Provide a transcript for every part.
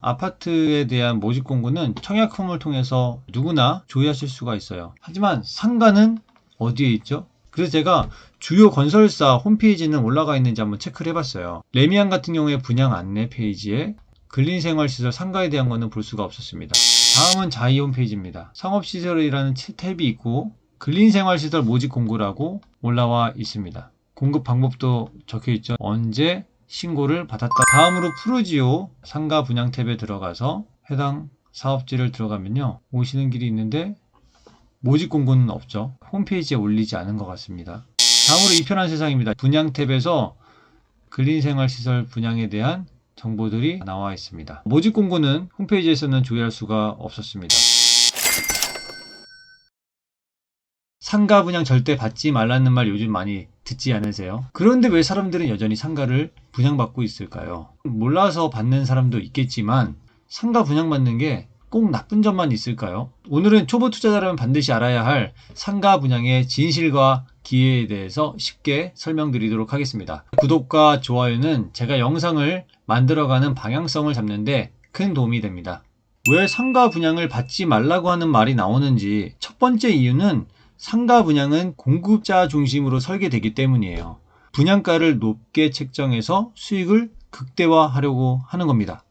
아파트에 대한 모집 공고는 청약홈을 통해서 누구나 조회하실 수가 있어요. 하지만 상가는 어디에 있죠? 그래서 제가 주요 건설사 홈페이지는 올라가 있는지 한번 체크를 해봤어요. 레미안 같은 경우에 분양 안내 페이지에 근린생활시설 상가에 대한 거는 볼 수가 없었습니다. 다음은 자이 홈페이지입니다. 상업시설이라는 탭이 있고 근린생활시설 모집 공고라고 올라와 있습니다. 공급 방법도 적혀있죠. 언제 신고를 받았다. 다음으로 푸르지오 상가 분양 탭에 들어가서 해당 사업지를 들어가면요, 오시는 길이 있는데 모집 공고는 없죠. 홈페이지에 올리지 않은 것 같습니다. 다음으로 이 편한 세상입니다. 분양 탭에서 근린생활시설 분양에 대한 정보들이 나와 있습니다. 모집 공고는 홈페이지에서는 조회할 수가 없었습니다. 상가 분양 절대 받지 말라는 말 요즘 많이 듣지 않으세요? 그런데 왜 사람들은 여전히 상가를 분양받고 있을까요? 몰라서 받는 사람도 있겠지만 상가 분양받는 게 꼭 나쁜 점만 있을까요? 오늘은 초보 투자자라면 반드시 알아야 할 상가 분양의 진실과 기회에 대해서 쉽게 설명드리도록 하겠습니다. 구독과 좋아요는 제가 영상을 만들어가는 방향성을 잡는데 큰 도움이 됩니다. 왜 상가 분양을 받지 말라고 하는 말이 나오는지, 첫 번째 이유는 상가 분양은 공급자 중심으로 설계되기 때문이에요. 분양가를 높게 책정해서 수익을 극대화하려고 하는 겁니다.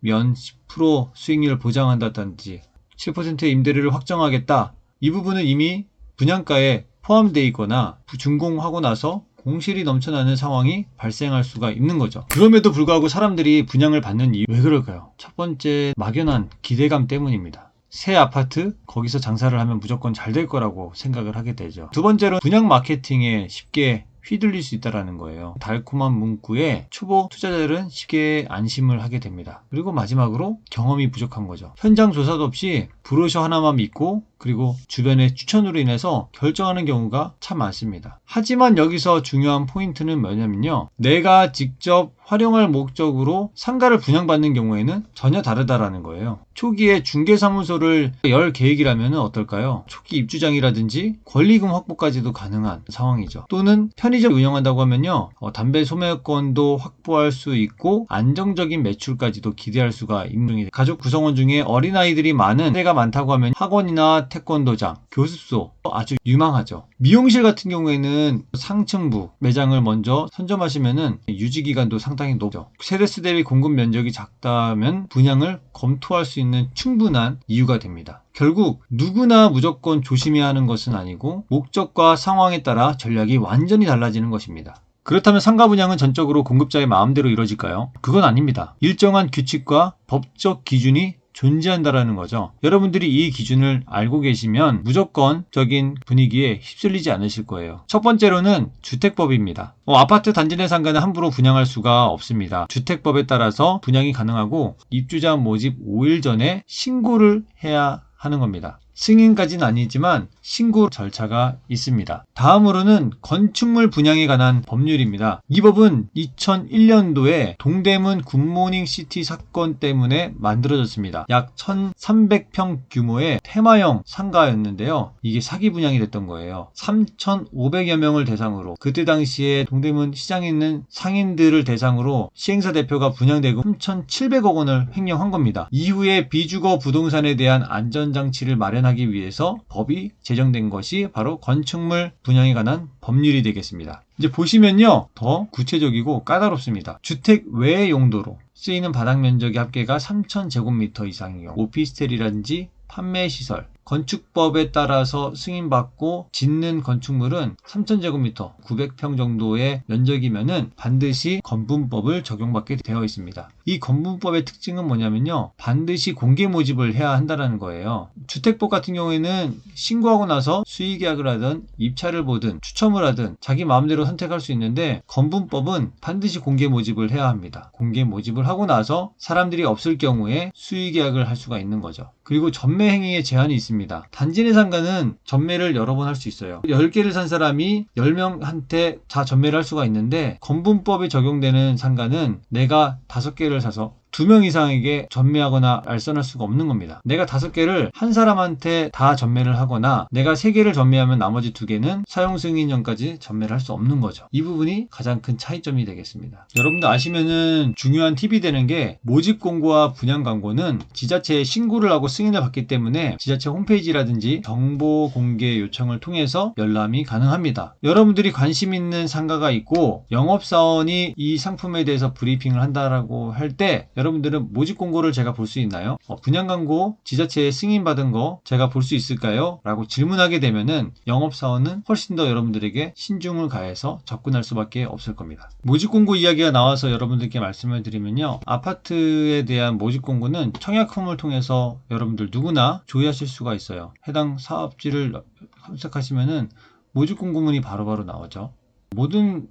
면 10% 수익률을 보장한다든지 7%의 임대료를 확정하겠다. 이 부분은 이미 분양가에 포함되어 있거나 준공하고 나서 공실이 넘쳐나는 상황이 발생할 수가 있는 거죠. 그럼에도 불구하고 사람들이 분양을 받는 이유, 왜 그럴까요? 첫 번째, 막연한 기대감 때문입니다. 새 아파트, 거기서 장사를 하면 무조건 잘 될 거라고 생각을 하게 되죠. 두 번째로 분양 마케팅에 쉽게 휘둘릴 수 있다는 거예요. 달콤한 문구에 초보 투자자들은 쉽게 안심을 하게 됩니다. 그리고 마지막으로 경험이 부족한 거죠. 현장 조사도 없이 브로셔 하나만 믿고 그리고 주변의 추천으로 인해서 결정하는 경우가 참 많습니다. 하지만 여기서 중요한 포인트는 뭐냐면요, 내가 직접 활용할 목적으로 상가를 분양받는 경우에는 전혀 다르다라는 거예요. 초기에 중개사무소를 열 계획이라면 어떨까요? 초기 입주장이라든지 권리금 확보까지도 가능한 상황이죠. 또는 편의점 운영한다고 하면요, 담배 소매권도 확보할 수 있고 안정적인 매출까지도 기대할 수가 있는 중이에요. 가족 구성원 중에 어린아이들이 많은 세대가 많다고 하면 학원이나 태권도장, 교습소 아주 유망하죠. 미용실 같은 경우에는 상층부 매장을 먼저 선점하시면은 유지기간도 상당히 높죠. 세대수 대비 공급 면적이 작다면 분양을 검토할 수 있는 충분한 이유가 됩니다. 결국 누구나 무조건 조심해야 하는 것은 아니고 목적과 상황에 따라 전략이 완전히 달라지는 것입니다. 그렇다면 상가 분양은 전적으로 공급자의 마음대로 이루어질까요? 그건 아닙니다. 일정한 규칙과 법적 기준이 존재한다라는 거죠. 여러분들이 이 기준을 알고 계시면 무조건적인 분위기에 휩쓸리지 않으실 거예요. 첫 번째로는 주택법입니다. 아파트 단지 내 상가는 함부로 분양할 수가 없습니다. 주택법에 따라서 분양이 가능하고 입주자 모집 5일 전에 신고를 해야 하는 겁니다. 승인까지는 아니지만 신고 절차가 있습니다. 다음으로는 건축물 분양에 관한 법률입니다. 이 법은 2001년도에 동대문 굿모닝 시티 사건 때문에 만들어졌습니다. 약 1300평 규모의 테마형 상가였는데요. 이게 사기 분양이 됐던 거예요. 3500여 명을 대상으로, 그때 당시에 동대문 시장에 있는 상인들을 대상으로 시행사 대표가 분양대금 3700억 원을 횡령한 겁니다. 이후에 비주거 부동산에 대한 안전장치를 마련하기 위해서 법이 제정된 것이 바로 건축물 분양에 관한 법률이 되겠습니다. 이제 보시면요, 더 구체적이고 까다롭습니다. 주택 외 용도로 쓰이는 바닥 면적의 합계가 3000제곱미터 이상이요, 오피스텔이라든지 판매시설, 건축법에 따라서 승인받고 짓는 건축물은 3000제곱미터, 900평 정도의 면적이면은 반드시 건분법을 적용받게 되어 있습니다. 이 건분법의 특징은 뭐냐면요, 반드시 공개 모집을 해야 한다는 거예요. 주택법 같은 경우에는 신고하고 나서 수의계약을 하든 입찰을 보든 추첨을 하든 자기 마음대로 선택할 수 있는데, 건분법은 반드시 공개 모집을 해야 합니다. 공개 모집을 하고 나서 사람들이 없을 경우에 수의계약을 할 수가 있는 거죠. 그리고 전매 행위에 제한이 있습니다. 단지 내 상가는 전매를 여러 번 할 수 있어요. 10개를 산 사람이 10명한테 다 전매를 할 수가 있는데, 건분법에 적용되는 상가는 내가 5개를 사서 2명 이상에게 전매하거나 알선할 수가 없는 겁니다. 내가 5개를 한 사람한테 다 전매를 하거나 내가 3개를 전매하면 나머지 2개는 사용 승인 전까지 전매를 할 수 없는 거죠. 이 부분이 가장 큰 차이점이 되겠습니다. 여러분들 아시면은 중요한 팁이 되는 게 모집 공고와 분양 광고는 지자체에 신고를 하고 승인을 받기 때문에 지자체 홈페이지라든지 정보 공개 요청을 통해서 열람이 가능합니다. 여러분들이 관심 있는 상가가 있고 영업사원이 이 상품에 대해서 브리핑을 한다라고 할 때 여러분들은 모집 공고를 제가 볼 수 있나요? 분양 광고 지자체에 승인받은 거 제가 볼 수 있을까요? 라고 질문하게 되면은 영업사원은 훨씬 더 여러분들에게 신중을 가해서 접근할 수밖에 없을 겁니다. 모집 공고 이야기가 나와서 여러분들께 말씀을 드리면요. 아파트에 대한 모집 공고는 청약홈을 통해서 여러분들 누구나 조회하실 수가 있어요. 해당 사업지를 검색하시면은 모집 공고문이 바로바로 나오죠. 모든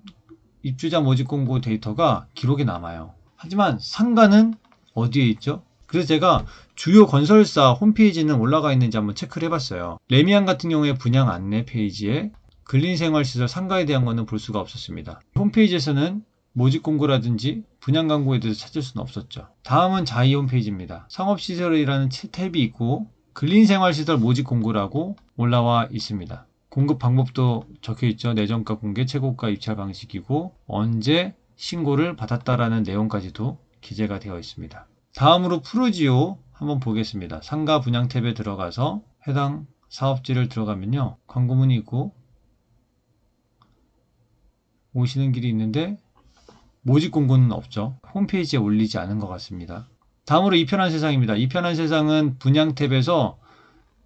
입주자 모집 공고 데이터가 기록에 남아요. 하지만 상가는 어디에 있죠? 그래서 제가 주요 건설사 홈페이지는 올라가 있는지 한번 체크를 해봤어요. 레미안 같은 경우에 분양 안내 페이지에 근린생활시설 상가에 대한 거는 볼 수가 없었습니다. 홈페이지에서는 모집 공고라든지 분양 광고에 대해서 찾을 수는 없었죠. 다음은 자이 홈페이지입니다. 상업시설이라는 탭이 있고 근린생활시설 모집 공고라고 올라와 있습니다. 공급 방법도 적혀있죠. 내정가 공개, 최고가 입찰 방식이고 언제 신고를 받았다라는 내용까지도 기재가 되어 있습니다. 다음으로 프루지오 한번 보겠습니다. 상가 분양 탭에 들어가서 해당 사업지를 들어가면요. 광고문이 있고 오시는 길이 있는데 모집 공고는 없죠. 홈페이지에 올리지 않은 것 같습니다. 다음으로 이편한 세상입니다. 이편한 세상은 분양 탭에서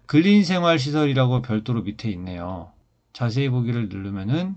근린생활시설이라고 별도로 밑에 있네요. 자세히 보기를 누르면은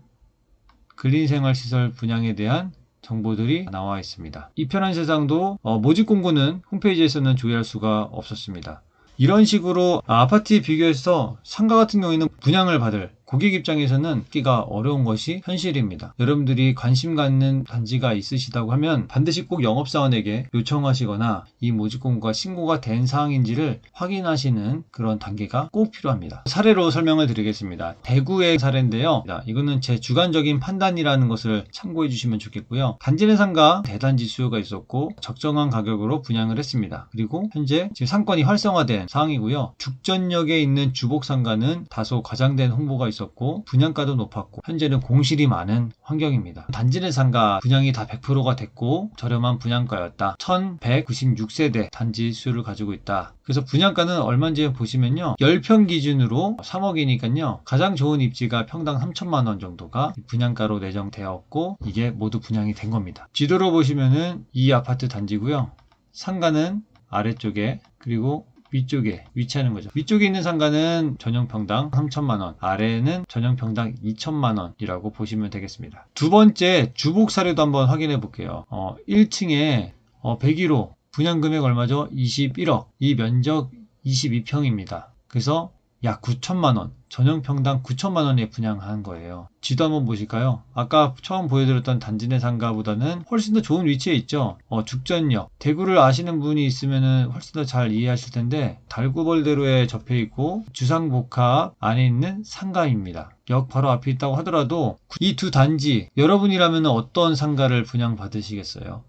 근린생활시설 분양에 대한 정보들이 나와 있습니다. 이편한 세상도 모집 공고는 홈페이지에서는 조회할 수가 없었습니다. 이런 식으로 아파트에 비교해서 상가 같은 경우에는 분양을 받을 고객 입장에서는 끼가 어려운 것이 현실입니다. 여러분들이 관심 갖는 단지가 있으시다고 하면 반드시 꼭 영업사원에게 요청하시거나 이 모집 공고가 신고가 된 사항인지를 확인하시는 그런 단계가 꼭 필요합니다. 사례로 설명을 드리겠습니다. 대구의 사례인데요. 이거는 제 주관적인 판단이라는 것을 참고해 주시면 좋겠고요. 단지 내 상가 대단지 수요가 있었고 적정한 가격으로 분양을 했습니다. 그리고 현재 지금 상권이 활성화된 상황이고요. 죽전역에 있는 주복상가는 다소 과장된 홍보가 있었고 분양가도 높았고 현재는 공실이 많은 환경입니다. 단지 내 상가 분양이 다 100%가 됐고 저렴한 분양가였다. 1196세대 단지 수요를 가지고 있다. 그래서 분양가는 얼마인지 보시면요. 10평 기준으로 3억이니까요. 가장 좋은 입지가 평당 3천만 원 정도가 분양가로 내정되었고 이게 모두 분양이 된 겁니다. 지도로 보시면은 이 아파트 단지고요. 상가는 아래쪽에 그리고 위쪽에 위치하는 거죠. 위쪽에 있는 상가는 전용평당 3천만원, 아래는 전용평당 2천만원이라고 보시면 되겠습니다. 두 번째 주복 사례도 한번 확인해 볼게요. 1층에 101호 분양금액 얼마죠? 21억. 이 면적 22평입니다. 그래서 약 9천만원, 전용평당 9천만원에 분양한 거예요. 지도 한번 보실까요? 아까 처음 보여드렸던 단지 내 상가보다는 훨씬 더 좋은 위치에 있죠. 죽전역. 대구를 아시는 분이 있으면 훨씬 더 잘 이해하실 텐데 달구벌대로에 접해 있고 주상복합 안에 있는 상가입니다. 역 바로 앞에 있다고 하더라도 이 두 단지 여러분이라면 어떤 상가를 분양받으시겠어요?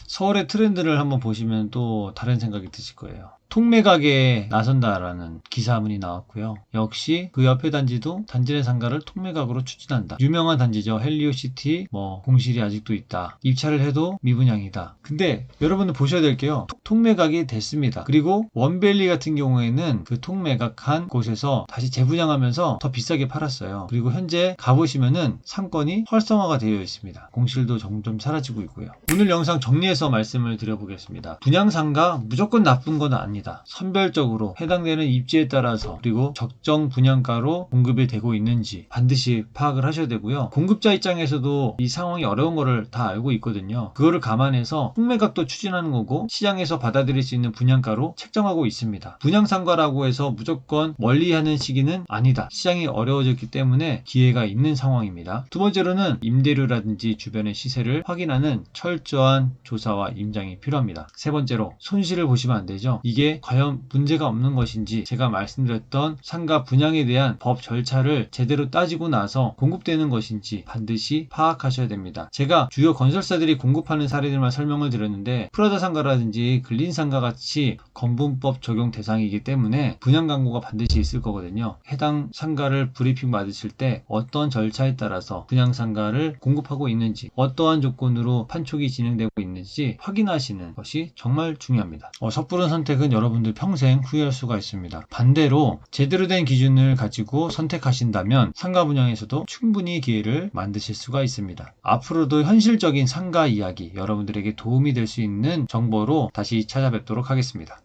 서울의 트렌드를 한번 보시면 또 다른 생각이 드실 거예요. 통매각에 나선다라는 기사문이 나왔고요. 역시 그 옆에 단지도 단지 내 상가를 통매각으로 추진한다. 유명한 단지죠. 헬리오시티 공실이 아직도 있다. 입찰을 해도 미분양이다. 근데 여러분들 보셔야 될 게요. 통매각이 됐습니다. 그리고 원밸리 같은 경우에는 그 통매각한 곳에서 다시 재분양하면서 더 비싸게 팔았어요. 그리고 현재 가보시면은 상권이 활성화가 되어 있습니다. 공실도 점점 사라지고 있고요. 오늘 영상 정리해서 말씀을 드려보겠습니다. 분양상가 무조건 나쁜 건 아니다. 선별적으로 해당되는 입지에 따라서 그리고 적정 분양가로 공급이 되고 있는지 반드시 파악을 하셔야 되고요. 공급자 입장에서도 이 상황이 어려운 거를 다 알고 있거든요. 그거를 감안해서 통매각도 추진하는 거고 시장에서 받아들일 수 있는 분양가로 책정하고 있습니다. 분양상가라고 해서 무조건 멀리하는 시기는 아니다. 시장이 어려워졌기 때문에 기회가 있는 상황입니다. 두 번째로는 임대료라든지 주변의 시세를 확인하는 철저한 조사 조사와 임장이 필요합니다. 세 번째로 손실을 보시면 안 되죠. 이게 과연 문제가 없는 것인지 제가 말씀드렸던 상가 분양에 대한 법 절차를 제대로 따지고 나서 공급되는 것인지 반드시 파악하셔야 됩니다. 제가 주요 건설사들이 공급하는 사례들만 설명을 드렸는데 프라자 상가라든지 근린 상가 같이 건분법 적용 대상이기 때문에 분양 광고가 반드시 있을 거거든요. 해당 상가를 브리핑 받으실 때 어떤 절차에 따라서 분양 상가를 공급하고 있는지, 어떠한 조건으로 판촉이 진행되고 있는지 확인하시는 것이 정말 중요합니다. 섣부른 선택은 여러분들 평생 후회할 수가 있습니다. 반대로 제대로 된 기준을 가지고 선택하신다면 상가 분양에서도 충분히 기회를 만드실 수가 있습니다. 앞으로도 현실적인 상가 이야기, 여러분들에게 도움이 될 수 있는 정보로 다시 찾아뵙도록 하겠습니다.